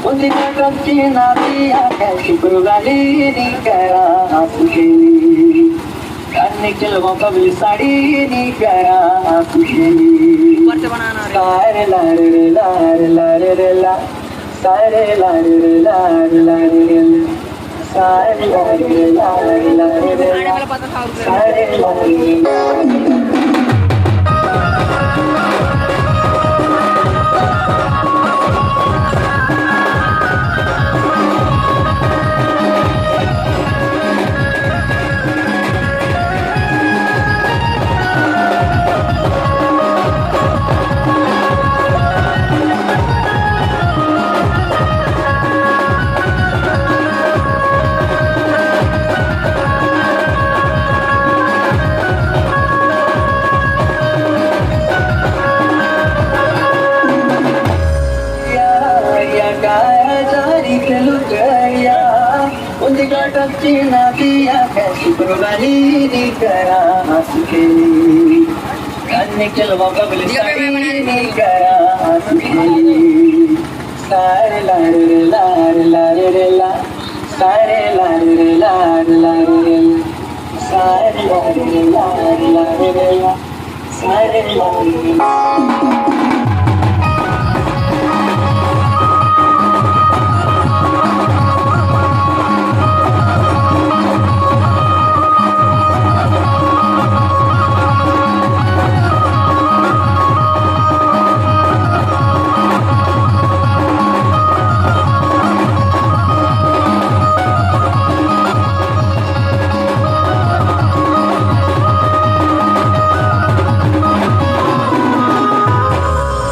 उद्घाटनची नाती आकाशी पुरगाली निकरा सुशेली कान्हे चलवा कबली साडी निकरा सुशेली सारे लार लार लार ला सारे लार लार लार सारे लार लार लार सारे लार उद्घाटनची नाती आकाशी पुरगाली निकरा सुशेली कान्हे चलवा कबली साडी निकरा सुशेली सारे लार लार लार ला सारे लार लार लार सारे लार लार लार सारे लार